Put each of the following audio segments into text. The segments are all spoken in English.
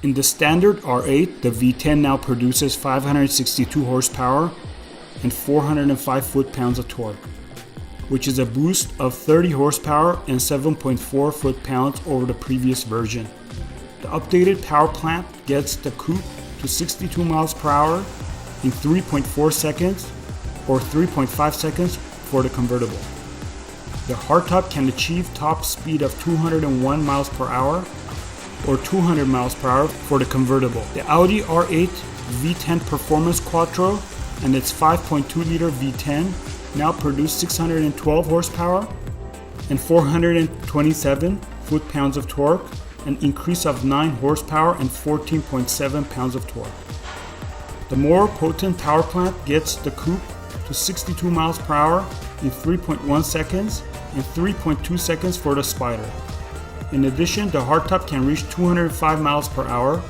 In the standard R8, the V10 now produces 562 horsepower and 405 foot-pounds of torque, which is a boost of 30 horsepower and 7.4 foot-pounds over the previous version. The updated power plant gets the coupe to 62 miles per hour in 3.4 seconds or 3.5 seconds for the convertible. The hardtop can achieve top speed of 201 miles per hour or 200 miles per hour for the convertible. The Audi R8 V10 Performance Quattro and its 5.2-liter V10 now produce 612 horsepower and 427 foot-pounds of torque, an increase of 9 horsepower and 14.7 pounds of torque. The more potent power plant gets the coupe to 62 miles per hour in 3.1 seconds and 3.2 seconds for the Spider. In addition, the hardtop can reach 205 miles per hour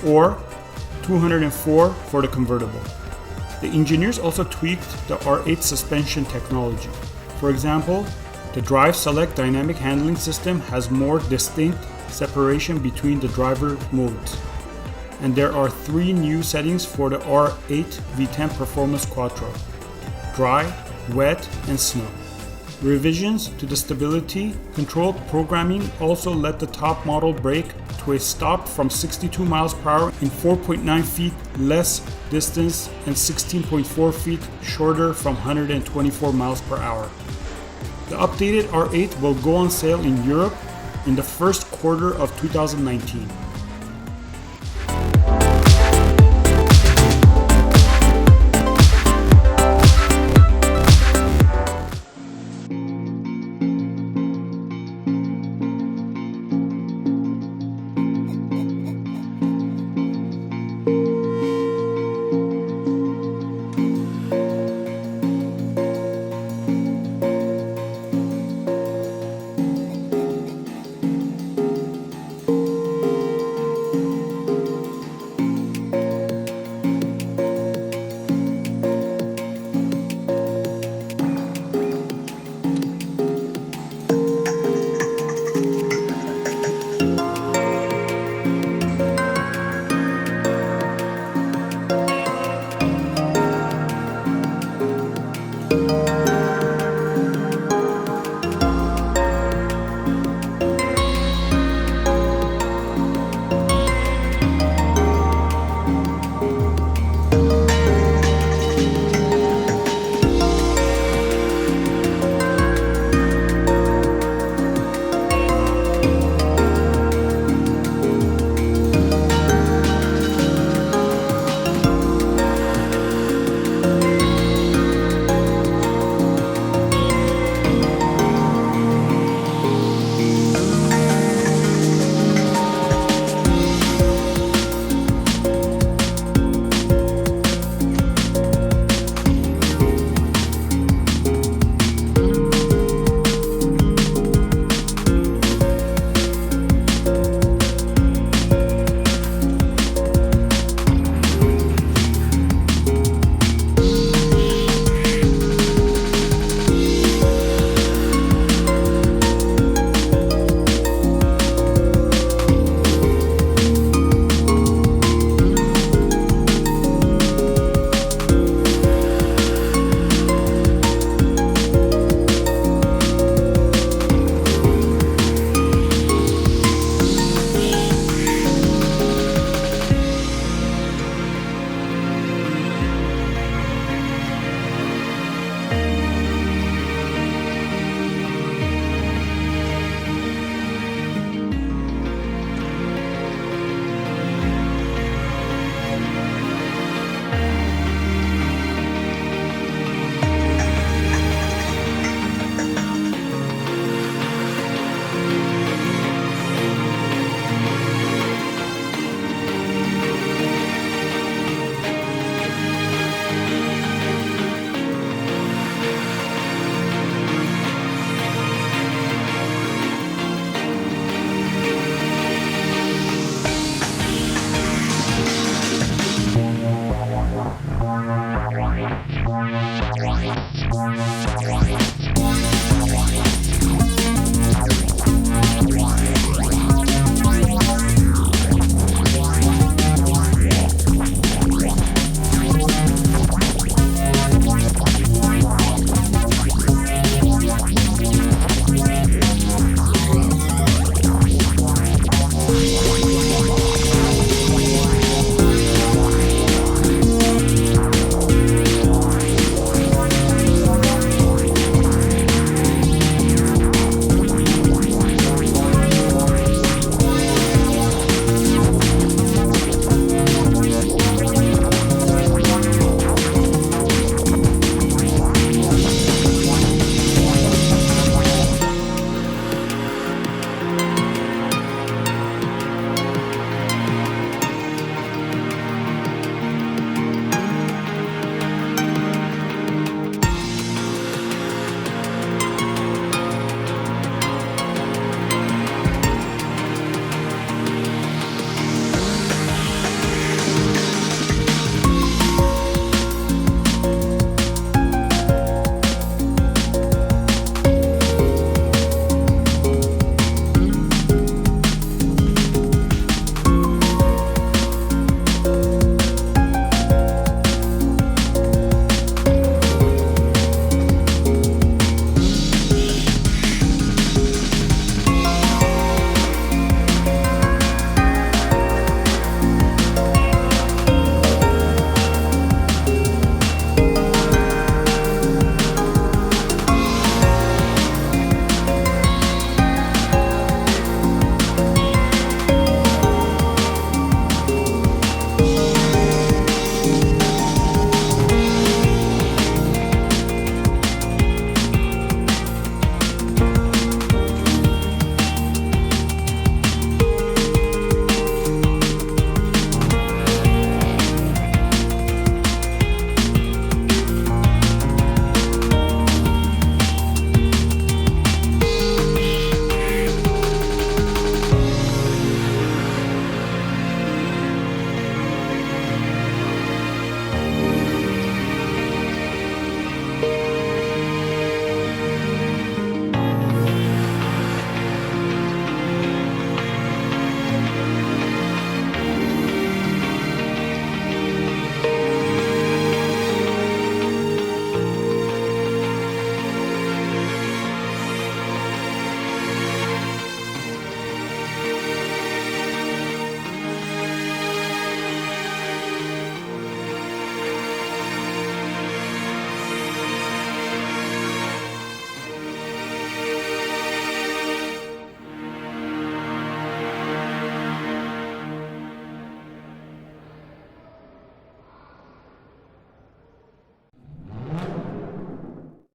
or 204 for the convertible. The engineers also tweaked the R8 suspension technology. For example, the Drive Select dynamic handling system has more distinct separation between the driver modes. And there are 3 new settings for the R8 V10 Performance Quattro: dry, wet, and snow. Revisions to the stability control programming also let the top model brake to a stop from 62 miles per hour in 4.9 feet less distance and 16.4 feet shorter from 124 miles per hour. The updated R8 will go on sale in Europe in the first quarter of 2019.